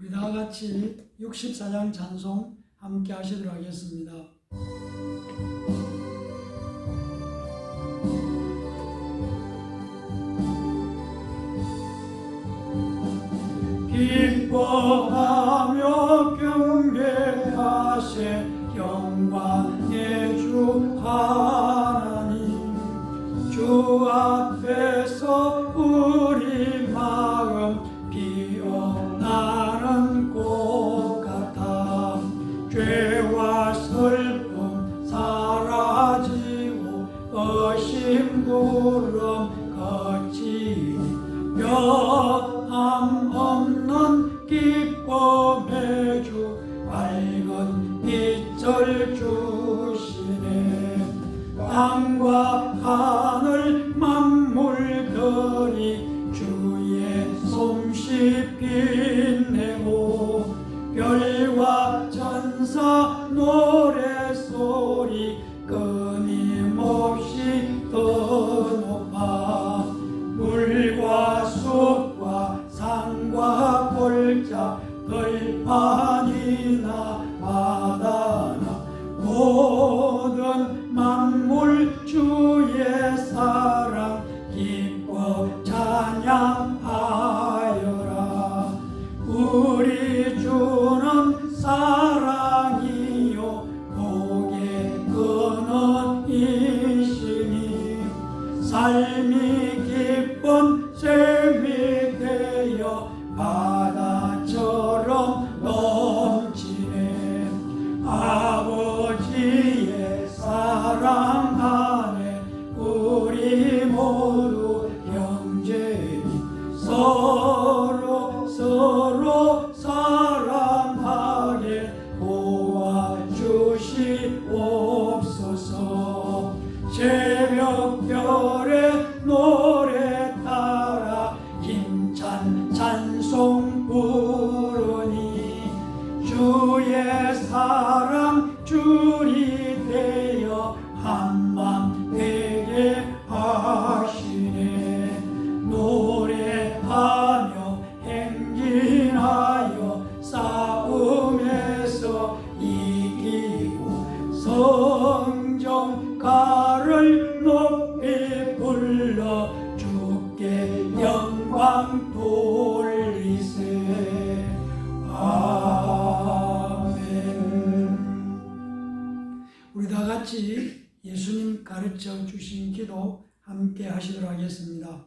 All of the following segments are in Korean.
우리 다 같이 64장 찬송 함께 하시도록 하겠습니다. 기뻐하며 경배하세 영광의 주 하나님, 주 앞에서 우리 마음 피어나는 꽃 같아 죄와 슬픔 사라지고 의심 구름 거치니 변함 없는 기쁨의 주 밝은 빛을 주시네. 땅과 하늘 만물들이 주의 솜씨 빛내고 별과 천사 노래소리 끊임없이 더 높아 물과 숲과 산과 골짜 들판이나 바다나 모든 만물 주의 사랑 기뻐 찬양하여라. 우리 주는 사랑이요 복의 근원이시니 삶이 기쁜 샘이 되어 바다처럼 넘치네. 아버지의 사랑 안에 우리 모두 형제니 서로 사랑하게 도와주시옵소서. 새벽별의 노래 따라 힘찬 찬송 부르니 주의 사랑 줄이 되어 한밤 되게 하시네. 노래하며 행진하여 싸움에서 이기고 성정가를 높이 불러 주께 영광 돌리세. 아멘. 우리 다 같이 예수님 가르쳐 주신 기도 함께 하시도록 하겠습니다.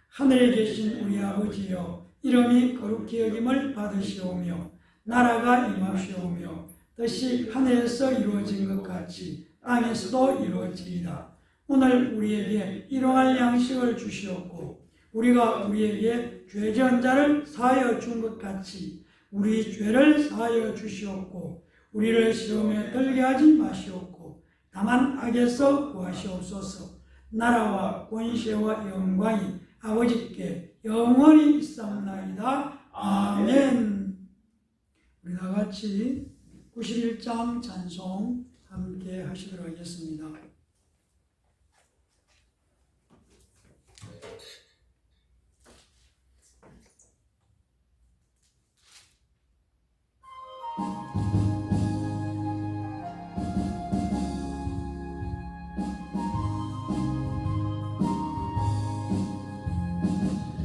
하늘에 계신 우리 아버지여, 이름이 거룩히 여김을 받으시오며 나라가 임하시오며 뜻이 하늘에서 이루어진 것 같이 땅에서도 이루어지이다. 오늘 우리에게 일용할 양식을 주시옵고 우리가 우리에게 죄 지은 자를 사하여 준 것 같이 우리 죄를 사하여 주시옵고 우리를 시험에 들게 하지 마시옵고 다만 악에서 구하시옵소서. 나라와 권세와 영광이 아버지께 영원히 있사옵나이다. 아멘. 우리 다 같이 91장 찬송 함께 하시도록 하겠습니다.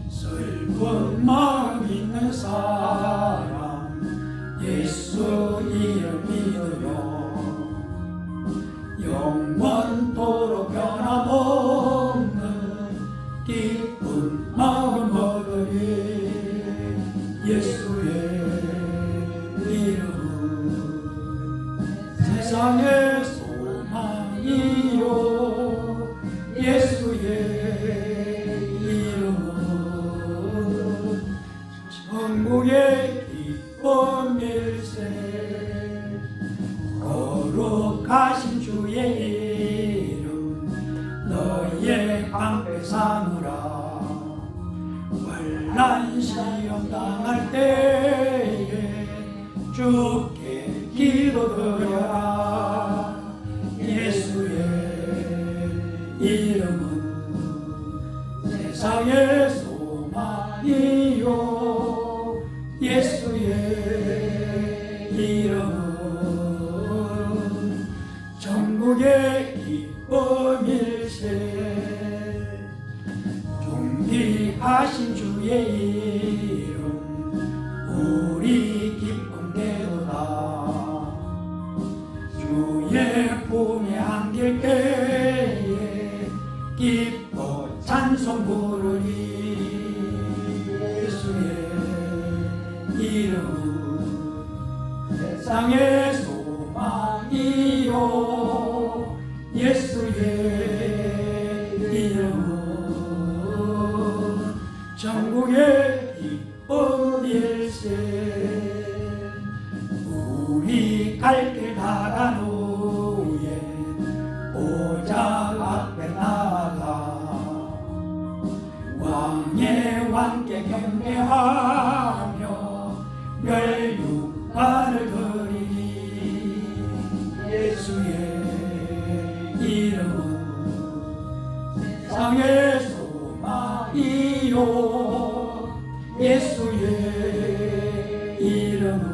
슬픈 마음 있는 사람 예수 이름 믿으며 영원토록 변함없는 기쁜 마음 얻으리. 예수의 이름은 세상의 소망이요 예수의 이름은 천국의 기쁨일세. 거룩하신 주의 이름 너희의 방패 삼으라. 환난 시험 당할 때에 주께 기도드려라. 예수의 이름은 세상의 소망이요 예수 예수의 이름은 전국의 기쁨일세. 존귀하신 주의 이름 우리 기쁨되도다. 주의 품에 안길 때에 기뻐 찬송 부르리. 예수의 이름은 세상의 소망이요. 예수의 이름은 전국의 기쁨일세. 우리 갈 길 다간 후에 보좌 앞에 나아가 왕의 왕께 경배하며 멸육관을 드리니. 예수의 이름은 세상의 소망이요. 예수의 이름은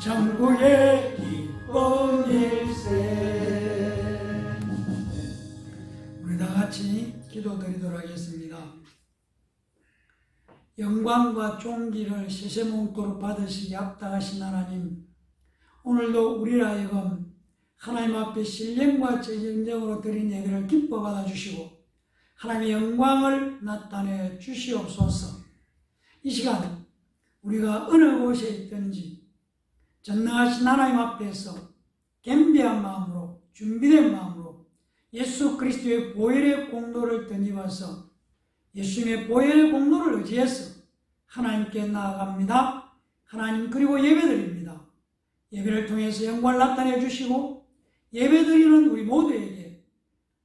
전국의 기쁨일세. 우리 다 같이 기도드리도록 하겠습니다. 영광과 존귀를 세세몽토로 받으시기 합당하신 하나님, 오늘도 우리를 하여금 하나님 앞에 신령과 정정으로 드린 예배를 기뻐 받아주시고 하나님의 영광을 나타내 주시옵소서. 이 시간 우리가 어느 곳에 있든지 전능하신 하나님 앞에서 겸비한 마음으로, 준비된 마음으로 예수 그리스도의 보혈의 공로를 덧입어서 예수님의 보혈의 공로를 의지해서 하나님께 나아갑니다. 하나님, 그리고 예배드립니다. 예배를 통해서 영광을 나타내 주시고 예배드리는 우리 모두에게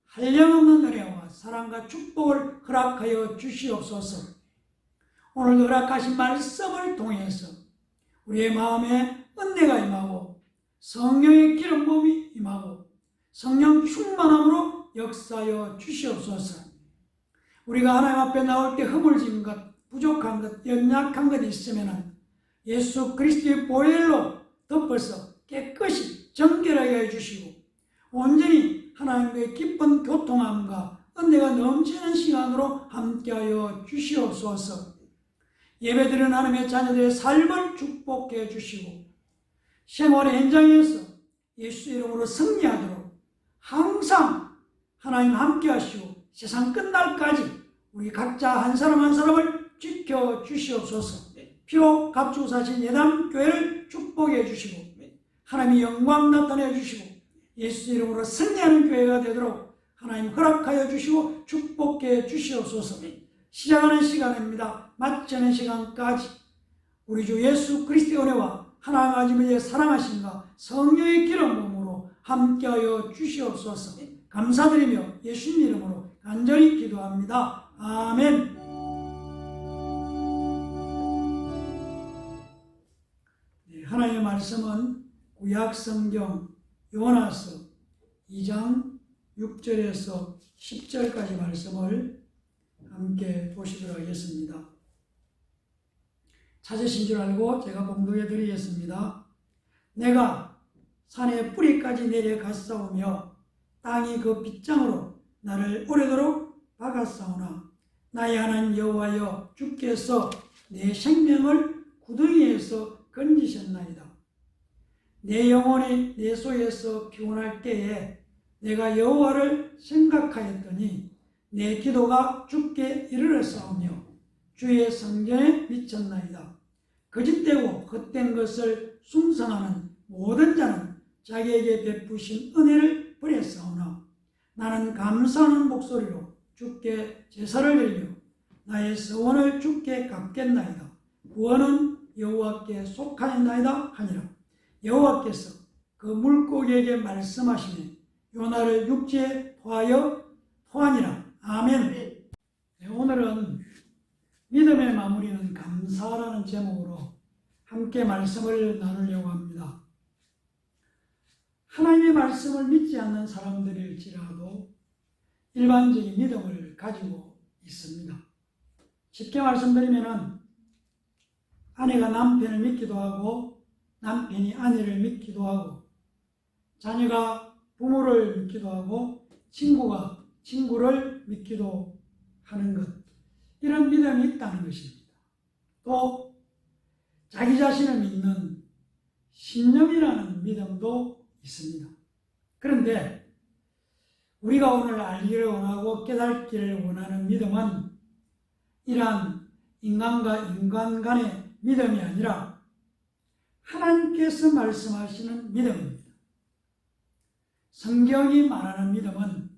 한량없는 은혜와 사랑과 축복을 허락하여 주시옵소서. 오늘도 허락하신 말씀을 통해서 우리의 마음에 은혜가 임하고 성령의 기름 부음이 임하고 성령 충만함으로 역사하여 주시옵소서. 우리가 하나님 앞에 나올 때 허물진 것, 부족한 것, 연약한 것 있으면 예수 그리스도의 보혈로 덮어서 깨끗이 정결하게 해주시고 온전히 하나님의 기쁜 교통함과 은혜가 넘치는 시간으로 함께하여 주시옵소서. 예배드리는 하나님의 자녀들의 삶을 축복해 주시고 생활의 현장에서 예수 이름으로 승리하도록 항상 하나님 함께 하시고 세상 끝날까지 우리 각자 한 사람 한 사람을 지켜 주시옵소서. 피로 갑주사신 예담교회를 축복해 주시고 하나님의 영광 나타내 주시고 예수 이름으로 승리하는 교회가 되도록 하나님 허락하여 주시고 축복해 주시옵소서. 시작하는 시간입니다. 마치는 시간까지 우리 주 예수 그리스도의 은혜와 하나님의 사랑하심과 성령의 기름 부음으로 함께하여 주시옵소서. 감사드리며 예수님 이름으로 간절히 기도합니다. 아멘. 하나님의 말씀은 구약성경 요나서 2장 6절에서 10절까지 말씀을 함께 보시도록 하겠습니다. 찾으신 줄 알고 제가 봉독해 드리겠습니다. 내가 산의 뿌리까지 내려갔사오며 땅이 그 빗장으로 나를 오래도록 박았사오나 나의 하나님 여호와여, 주께서 내 생명을 구덩이에서 건지셨나이다. 내 영혼이 내 속에서 피곤할 때에 내가 여호와를 생각하였더니 내 기도가 주께 이르렀사오며 주의 성전에 미쳤나이다. 거짓되고 헛된 것을 숭상하는 모든 자는 자기에게 베푸신 은혜를 버렸사오나 나는 감사하는 목소리로 주께 제사를 드리며 나의 서원을 주께 갚겠나이다. 구원은 여호와께 속하였나이다 하니라. 여호와께서 그 물고기에게 말씀하시니 요나를 육지에 토하니라. 아멘. 네, 오늘은 믿음의 마무리는 감사라는 제목으로 함께 말씀을 나누려고 합니다. 하나님의 말씀을 믿지 않는 사람들일지라도 일반적인 믿음을 가지고 있습니다. 쉽게 말씀드리면 아내가 남편을 믿기도 하고 남편이 아내를 믿기도 하고 자녀가 부모를 믿기도 하고 친구가 친구를 믿기도 하는 것, 이런 믿음이 있다는 것입니다. 또 자기 자신을 믿는 신념이라는 믿음도 있습니다. 그런데 우리가 오늘 알기를 원하고 깨닫기를 원하는 믿음은 이러한 인간과 인간 간의 믿음이 아니라 하나님께서 말씀하시는 믿음입니다. 성경이 말하는 믿음은,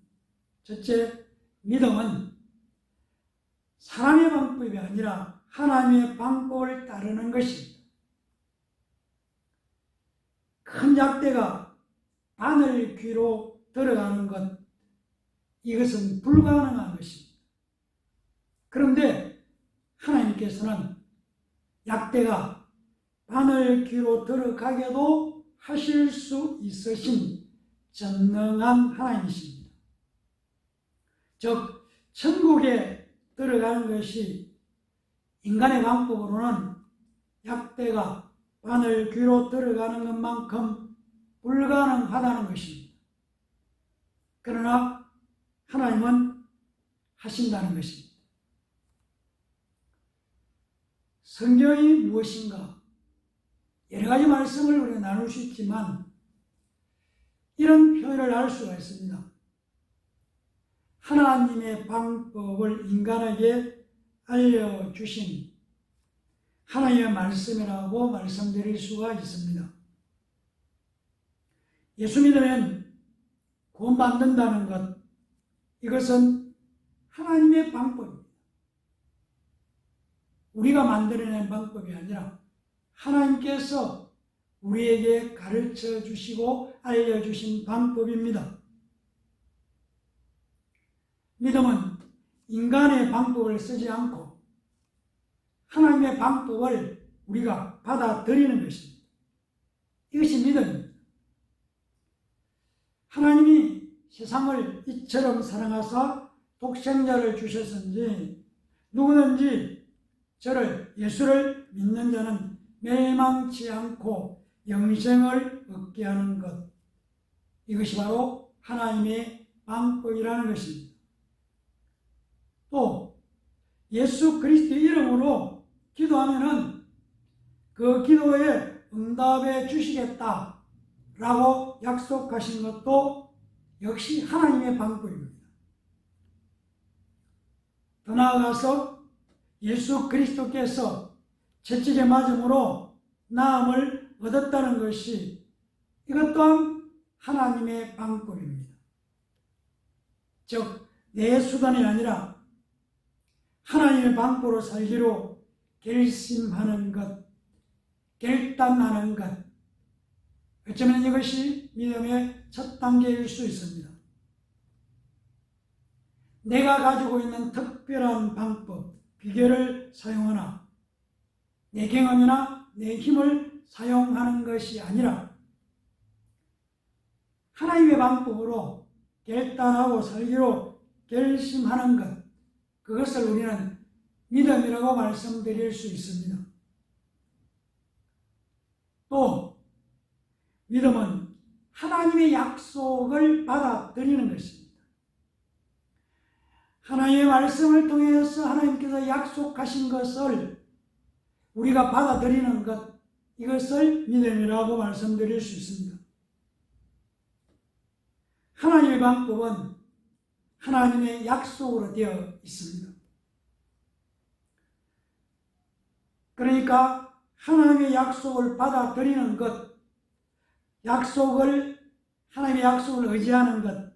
첫째, 믿음은 사람의 방법이 아니라 하나님의 방법을 따르는 것입니다. 큰 약대가 바늘 귀로 들어가는 것, 이것은 불가능한 것입니다. 그런데 하나님께서는 약대가 바늘 귀로 들어가게도 하실 수 있으신 전능한 하나님이십니다. 즉 천국에 들어가는 것이 인간의 방법으로는 약대가 바늘 귀로 들어가는 것만큼 불가능하다는 것입니다. 그러나 하나님은 하신다는 것입니다. 성경이 무엇인가? 여러 가지 말씀을 우리가 나눌 수 있지만 이런 표현을 할 수가 있습니다. 하나님의 방법을 인간에게 알려주신 하나님의 말씀이라고 말씀드릴 수가 있습니다. 예수 믿으면 구원받는다는 것, 이것은 하나님의 방법입니다. 우리가 만들어낸 방법이 아니라 하나님께서 우리에게 가르쳐 주시고 알려주신 방법입니다. 믿음은 인간의 방법을 쓰지 않고 하나님의 방법을 우리가 받아들이는 것입니다. 이것이 믿음입니다. 하나님이 세상을 이처럼 사랑하사 독생자를 주셨은지 누구든지 저를 예수를 믿는 자는 멸망치 않고 영생을 얻게 하는 것, 이것이 바로 하나님의 방법이라는 것입니다. 또 예수 그리스도의 이름으로 기도하면은 그 기도에 응답해 주시겠다라고 약속하신 것도 역시 하나님의 방법입니다. 더 나아가서 예수 그리스도께서 채찍에 맞음으로 나음을 얻었다는 것이 이것 또한 하나님의 방법입니다. 즉, 내 수단이 아니라 하나님의 방법으로 살기로 결심하는 것, 결단하는 것, 어쩌면 이것이 믿음의 첫 단계일 수 있습니다. 내가 가지고 있는 특별한 방법, 비결을 사용하나 내 경험이나 내 힘을 사용하는 것이 아니라 하나님의 방법으로 결단하고 살기로 결심하는 것, 그것을 우리는 믿음이라고 말씀드릴 수 있습니다. 또 믿음은 하나님의 약속을 받아들이는 것입니다. 하나님의 말씀을 통해서 하나님께서 약속하신 것을 우리가 받아들이는 것, 이것을 믿음이라고 말씀드릴 수 있습니다. 하나님의 방법은 하나님의 약속으로 되어 있습니다. 그러니까 하나님의 약속을 받아들이는 것, 하나님의 약속을 의지하는 것,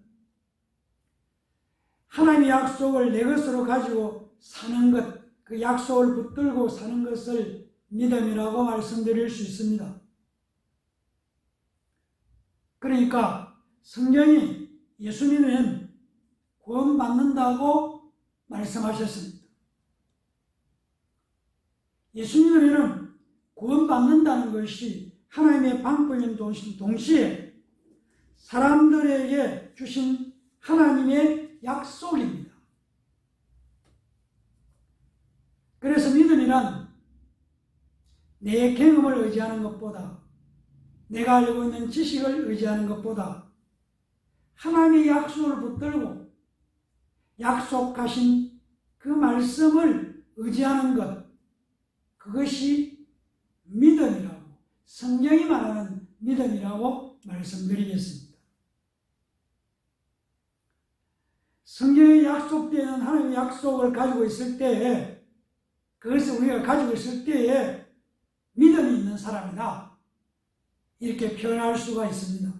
하나님의 약속을 내 것으로 가지고 사는 것, 그 약속을 붙들고 사는 것을 믿음이라고 말씀드릴 수 있습니다. 그러니까 성경이 예수 믿으면 구원받는다고 말씀하셨습니다. 예수 믿으면 구원받는다는 것이 하나님의 방법인 동시에 사람들에게 주신 하나님의 약속입니다. 그래서 믿음이란 내 경험을 의지하는 것보다, 내가 알고 있는 지식을 의지하는 것보다 하나님의 약속을 붙들고 약속하신 그 말씀을 의지하는 것, 그것이 믿음이라고, 성경이 말하는 믿음이라고 말씀드리겠습니다. 성경에 약속되는 하나님의 약속을 가지고 있을 때에, 그것을 우리가 가지고 있을 때에 믿음이 있는 사람이다, 이렇게 표현할 수가 있습니다.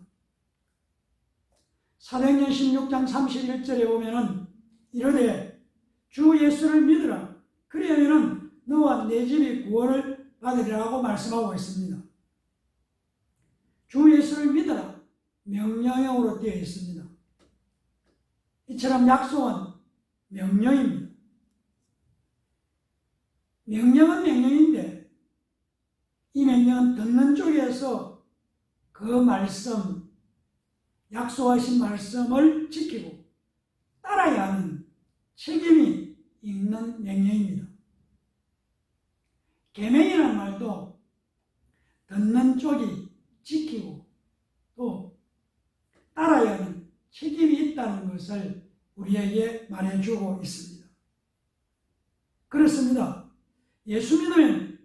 사도행전 16장 31절에 보면은 이르되 주 예수를 믿으라, 그리하면은 너와 내 집이 구원을 받으리라고 말씀하고 있습니다. 주 예수를 믿으라, 명령형으로 되어 있습니다. 이처럼 약속은 명령입니다. 명령은 명령인데 이 명령은 듣는 쪽에서 그 말씀, 약속하신 말씀을 지키고 따라야 하는 책임이 있는 명령입니다. 계명이라는 말도 듣는 쪽이 지키고 또 따라야 하는 책임이 있다는 것을 우리에게 말해주고 있습니다. 그렇습니다. 예수 믿으면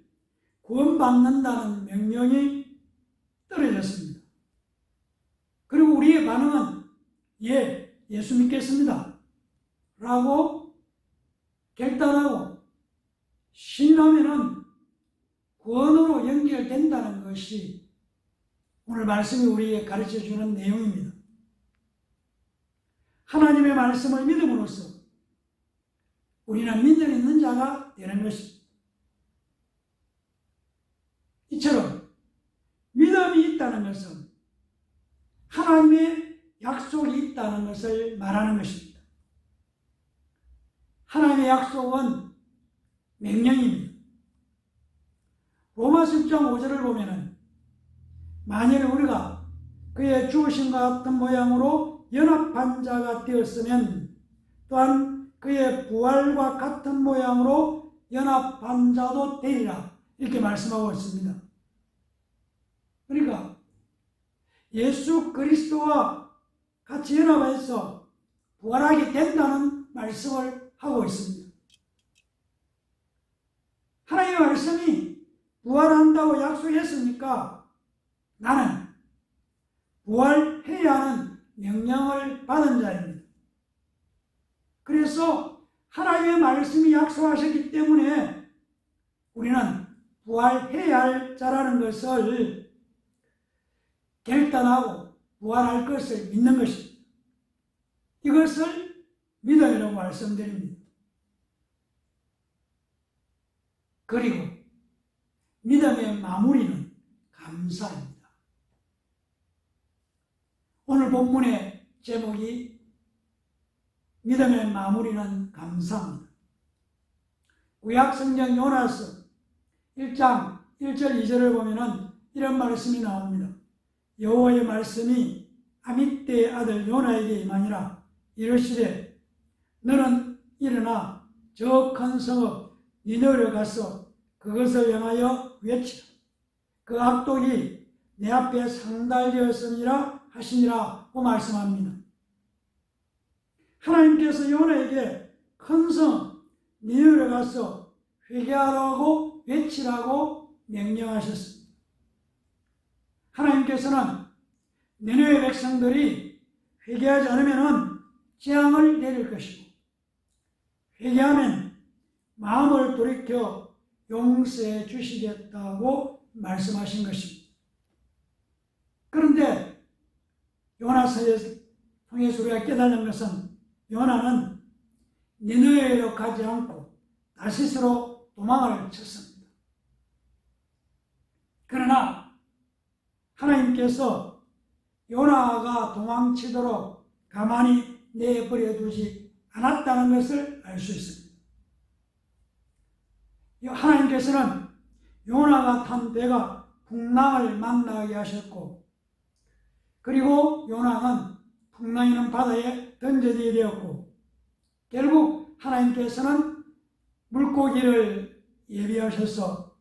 구원받는다는 명령이 떨어졌습니다. 그리고 우리의 반응은 예, 예수 믿겠습니다 라고 결단하고 신뢰하면은 구원으로 연결된다는 것이 오늘 말씀이 우리에게 가르쳐주는 내용입니다. 하나님의 말씀을 믿음으로써 우리는 믿음 있는 자가 되는 것입니다. 이처럼 믿음이 있다는 것은 하나님의 약속이 있다는 것을 말하는 것입니다. 하나님의 약속은 명령입니다. 로마서 6장 5절을 보면은 만일 우리가 그의 죽으심과 같은 모양으로 연합한 자가 되었으면 또한 그의 부활과 같은 모양으로 연합한 자도 되리라, 이렇게 말씀하고 있습니다. 그러니까 예수 그리스도와 같이 연합해서 부활하게 된다는 말씀을 하고 있습니다. 하나님의 말씀이 부활한다고 약속했으니까 나는 부활해야 하는 명령을 받은 자입니다. 그래서 하나님의 말씀이 약속하셨기 때문에 우리는 부활해야 할 자라는 것을 결단하고 부활할 것을 믿는 것입니다. 이것을 믿음이라고 말씀드립니다. 그리고 믿음의 마무리는 감사입니다. 오늘 본문의 제목이 믿음의 마무리는 감사입니다. 구약성경 요나서 1장 1절 2절을 보면은 이런 말씀이 나옵니다. 여호와의 말씀이 아mit대의 아들 요나에게 임하니라. 이르시되 너는 일어나 저 큰 성읍 니느웨로 가서 그것을 향하여 외치라. 그 악독이 내 앞에 상달되었으니라 하시니라고 말씀합니다. 하나님께서 요나에게 큰 성 니느웨로 가서 회개하라고 외치라고 명령하셨습니다. 하나님께서는 니느웨 백성들이 회개하지 않으면 재앙을 내릴 것이고 회개하면 마음을 돌이켜 용서해 주시겠다고 말씀하신 것입니다. 그런데 요나서에 통해서 우리가 깨달는 것은 요나는 니느웨로 가지 않고 다시스로 도망을 쳤습니다. 그러나 하나님께서 요나가 도망치도록 가만히 내버려 두지 않았다는 것을 알 수 있습니다. 하나님께서는 요나가 탄 배가 풍랑을 만나게 하셨고 그리고 요나는 풍랑 있는 바다에 던져지게 되었고 결국 하나님께서는 물고기를 예비하셔서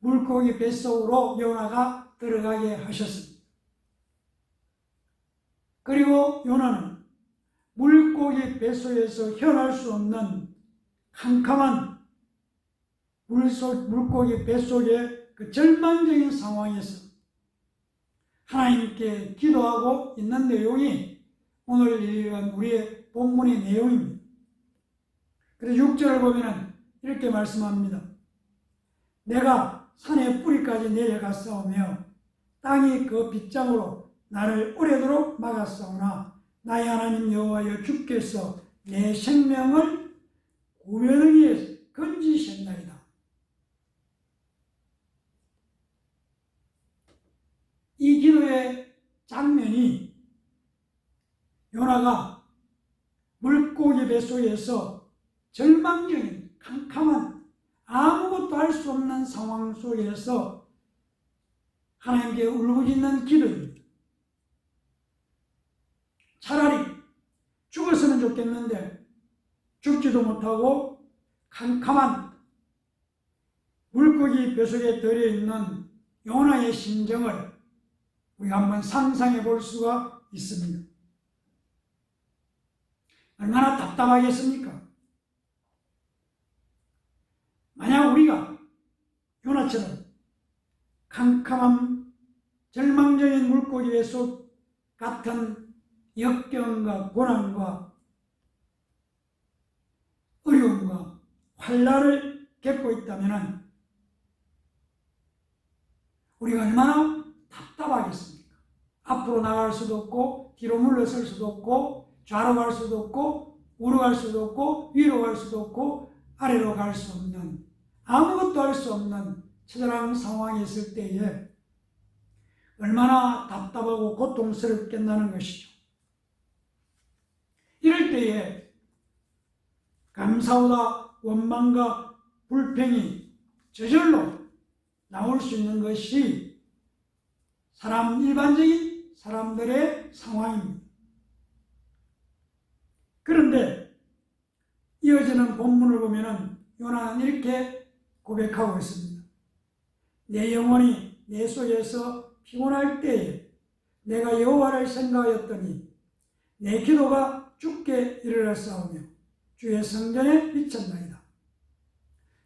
물고기 뱃속으로 요나가 들어가게 하셨습니다. 그리고 요나는 물고기 뱃속에서 헤어날 수 없는 캄캄한 물고기 뱃속의 그 절망적인 상황에서 하나님께 기도하고 있는 내용이 오늘 읽은 우리의 본문의 내용입니다. 그래서 6절을 보면 이렇게 말씀합니다. 내가 산의 뿌리까지 내려갔사오며 땅이 그 빗장으로 나를 오래도록 막았사오나 나의 하나님 여호와여 주께서 내 생명을 구면위에서 건지셨나이다. 이 기도의 장면이 요나가 물고기 뱃속에서 절망적인 캄캄한 아무것도 할 수 없는 상황 속에서 하나님께 울부짖는 기도입니다. 차라리 죽었으면 좋겠는데 죽지도 못하고 캄캄한 물고기 뱃속에 들어있는 요나의 심정을 우리가 한번 상상해 볼 수가 있습니다. 얼마나 답답하겠습니까? 만약 우리가 요나처럼 캄캄한 절망적인 물고기 뱃속 같은 역경과 고난과 어려움과 환난을 겪고 있다면 우리가 얼마나 답답하겠습니까? 앞으로 나갈 수도 없고 뒤로 물러설 수도 없고 좌로 갈 수도 없고 우로 갈 수도 없고 위로 갈 수도 없고 아래로 갈 수 없는 아무것도 할 수 없는 처절한 상황에 있을 때에 얼마나 답답하고 고통스럽겠다는 것이죠. 이럴 때에 감사보다 원망과 불평이 저절로 나올 수 있는 것이 일반적인 사람들의 상황입니다. 그런데 이어지는 본문을 보면 요나는 이렇게 고백하고 있습니다. 내 영혼이 내 속에서 피곤할 때에 내가 여호와를 생각하였더니 내 기도가 주께 이르렀사오며 주의 성전에 비쳤나이다.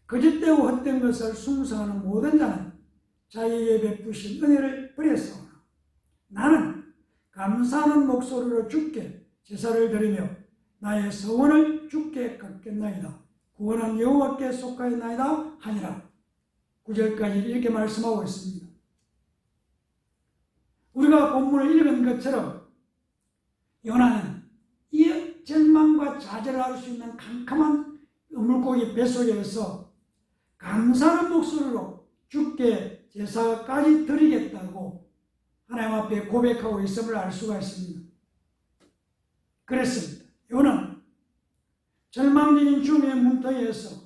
거짓되고 헛된 것을 숭상하는 모든 자는 자기에게 베푸신 은혜를 버렸사오나 나는 감사하는 목소리로 주께 제사를 드리며 나의 서원을 주께 갚겠나이다. 구원은 여호와께 속하였나이다 하니라. 9절까지 이렇게 말씀하고 있습니다. 우리가 본문을 읽은 것처럼 요나는 이 절망과 좌절을 할 수 있는 캄캄한 물고기 뱃속에서 감사하는 목소리로 주께 제사까지 드리겠다고 하나님 앞에 고백하고 있음을 알 수가 있습니다. 그랬습니다. 요나는 절망적인 죽음의 문턱에서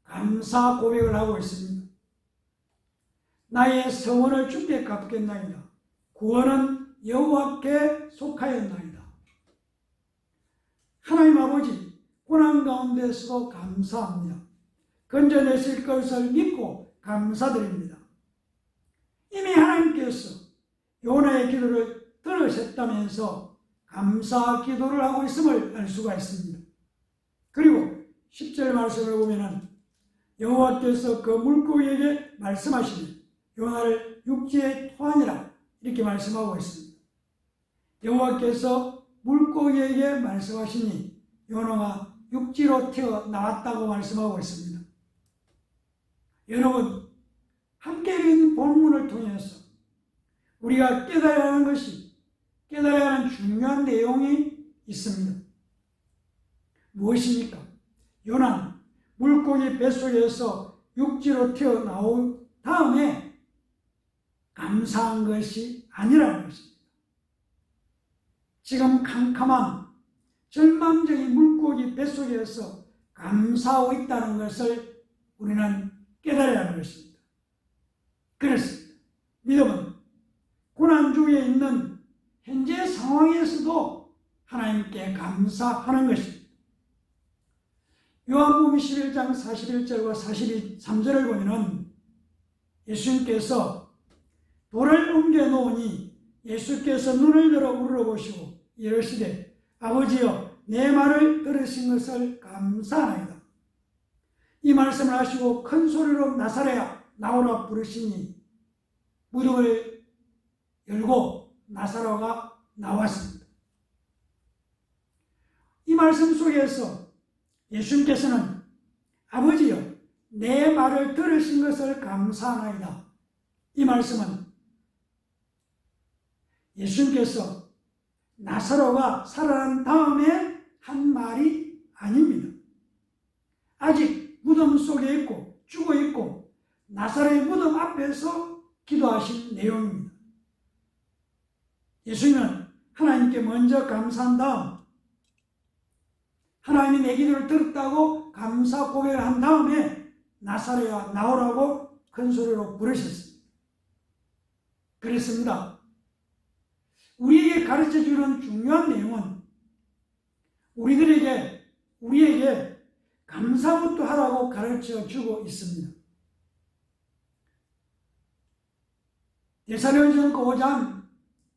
감사 고백을 하고 있습니다. 나의 서원을 주께 갚겠나이다. 구원은 여호와께 속하였나이다. 하나님 아버지 고난 가운데서도 감사합니다. 건져내실 것을 믿고 감사드립니다. 이미 하나님께서 요나의 기도를 들으셨다면서 감사 기도를 하고 있음을 알 수가 있습니다. 그리고 10절 말씀을 보면 여호와께서 그 물고기에게 말씀하시니 요나를 육지에 토하니라 이렇게 말씀하고 있습니다. 여호와께서 물고기에게 말씀하시니 요나가 육지로 튀어나왔다고 말씀하고 있습니다. 여러분, 함께 읽은 본문을 통해서 우리가 깨달아야 하는 중요한 내용이 있습니다. 무엇입니까? 요나는 물고기 뱃속에서 육지로 튀어나온 다음에 감사한 것이 아니라는 것입니다. 지금 캄캄한 절망적인 물고기 뱃속에서 감사하고 있다는 것을 우리는 깨달아야 하는 것입니다. 그렇습니다. 믿음은 고난 중에 있는 현재 상황에서도 하나님께 감사하는 것입니다. 요한복음 11장 41절과 43절을 보면 예수님께서 돌을 옮겨 놓으니 예수께서 눈을 들어 우러보시고 이르시되 아버지여 내 말을 들으신 것을 감사하나이다. 이 말씀을 하시고 큰 소리로 나사로야 나오라 부르시니 무덤을 열고 나사로가 나왔습니다. 이 말씀 속에서 예수님께서는 아버지여 내 말을 들으신 것을 감사하나이다. 이 말씀은 예수님께서 나사로가 살아난 다음에 한 말이 아닙니다. 아직 무덤 속에 있고 죽어 있고 나사로의 무덤 앞에서 기도하신 내용입니다. 예수님은 하나님께 먼저 감사한 다음 하나님이 내 기도를 들었다고 감사 고백을 한 다음에 나사로야 나오라고 큰 소리로 부르셨습니다. 그랬습니다. 우리에게 가르쳐주는 중요한 내용은 우리에게 감사부터 하라고 가르쳐주고 있습니다. 데살로니가전서 5장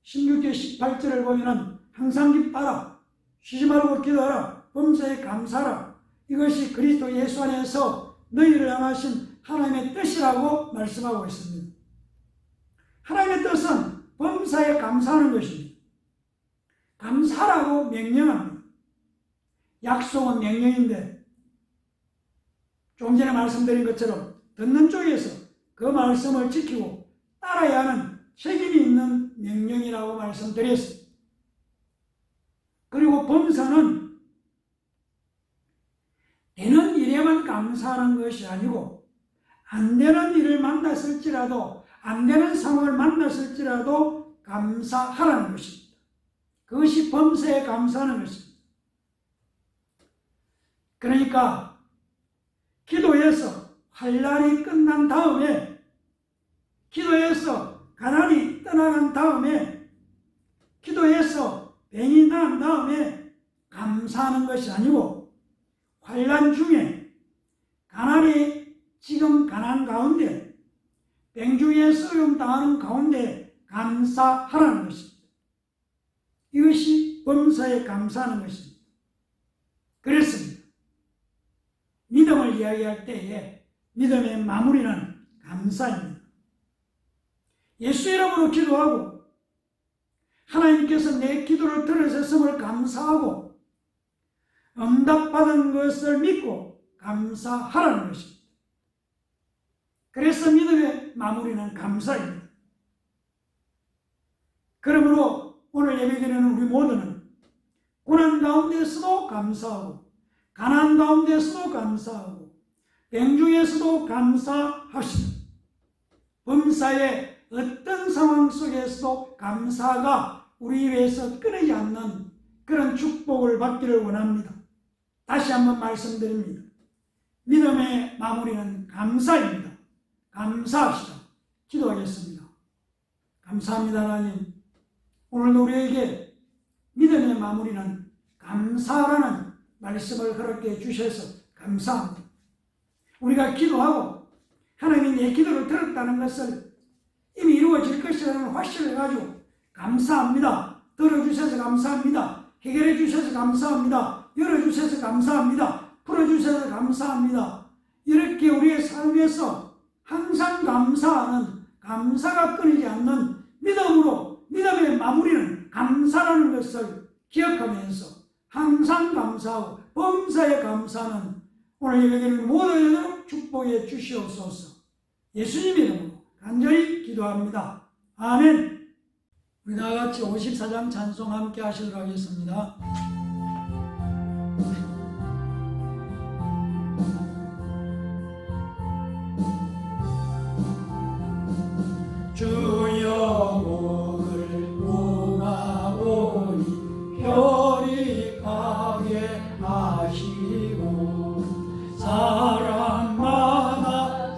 16절 18절을 보면 항상 기뻐하라 쉬지 말고 기도하라 범사에 감사하라 이것이 그리스도 예수 안에서 너희를 향하신 하나님의 뜻이라고 말씀하고 있습니다. 하나님의 뜻은 범사에 감사하는 것입니다. 감사라고 명령합니다. 약속은 명령인데 좀 전에 말씀드린 것처럼 듣는 쪽에서 그 말씀을 지키고 따라야 하는 책임이 있는 명령이라고 말씀드렸습니다. 그리고 범사는 되는 일에만 감사하는 것이 아니고 안 되는 일을 만났을지라도 안 되는 상황을 만났을지라도 감사하라는 것입니다. 그것이 범사에 감사하는 것입니다. 그러니까 기도에서 환난이 끝난 다음에 기도에서 가난이 떠나간 다음에 기도에서 병이 난 다음에 감사하는 것이 아니고 환난 중에 지금 가난 가운데 병 중에 쓰임 당하는 가운데 감사하라는 것입니다. 이것이 범사에 감사하는 것입니다. 그렇습니다. 믿음을 이야기할 때에 믿음의 마무리는 감사입니다. 예수 이름으로 기도하고 하나님께서 내 기도를 들으셨음을 감사하고 응답받은 것을 믿고 감사하라는 것입니다. 그래서 믿음의 마무리는 감사입니다. 그러므로 오늘 예배드리는 우리 모두는 고난 가운데서도 감사하고 가난 가운데서도 감사하고 병 중에서도 감사합시다. 범사의 어떤 상황 속에서도 감사가 우리 입에서 끊이지 않는 그런 축복을 받기를 원합니다. 다시 한번 말씀드립니다. 믿음의 마무리는 감사입니다. 감사합시다. 기도하겠습니다. 감사합니다. 하나님, 오늘도 우리에게 믿음의 마무리는 감사라는 말씀을 그렇게 주셔서 감사합니다. 우리가 기도하고 하나님이 내 기도를 들었다는 것을 이미 이루어질 것이라는 확신을 가지고 감사합니다. 들어주셔서 감사합니다. 해결해 주셔서 감사합니다. 열어주셔서 감사합니다. 풀어주셔서 감사합니다. 이렇게 우리의 삶에서 항상 감사하는, 감사가 끊이지 않는 믿음으로 믿음의 마무리는 감사라는 것을 기억하면서 항상 감사하고 범사에 감사하는 오늘 예배드리는 모든 축복해 주시옵소서. 예수님 이름으로 간절히 기도합니다. 아멘. 우리 다같이 54장 찬송 함께 하시도록 하겠습니다. 주여 오늘 모아오니 별이 가게 하시고 사람마다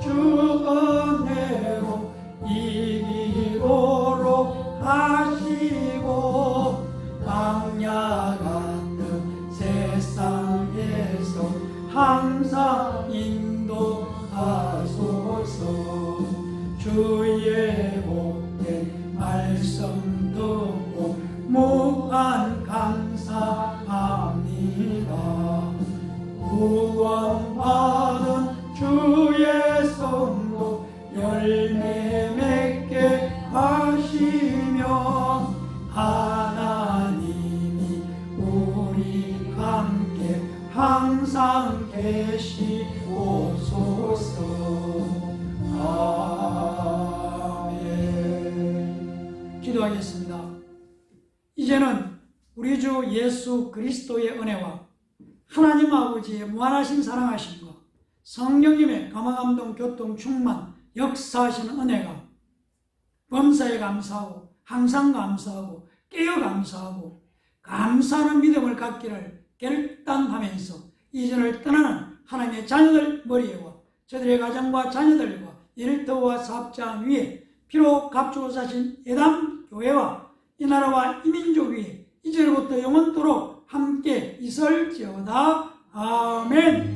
주 은혜로 이기도록 하시고 광야 같은 세상에서 항상 인도하소서. 주의 복된 말씀 듣고 무한 감사합니다. 구원받은 주의 성도 열매 맺게 하시며 하나님이 우리 함께 항상 계시옵소서. 아멘. 기도하겠습니다. 이제는 우리 주 예수 그리스도의 은혜와 하나님 아버지의 무한하신 사랑하심과 성령님의 감화감동 교통 충만 역사하시는 은혜가 범사에 감사하고 항상 감사하고 깨어 감사하고 감사하는 믿음을 갖기를 결단하면서 이전을 떠나는 하나님의 자녀들 머리에와 저들의 가정과 자녀들과 일터와 사업장 위에 피로 값주고 사신 예담 교회와 이 나라와 이 민족 위에 이제로부터 영원토록 함께 있을지어다. 아멘.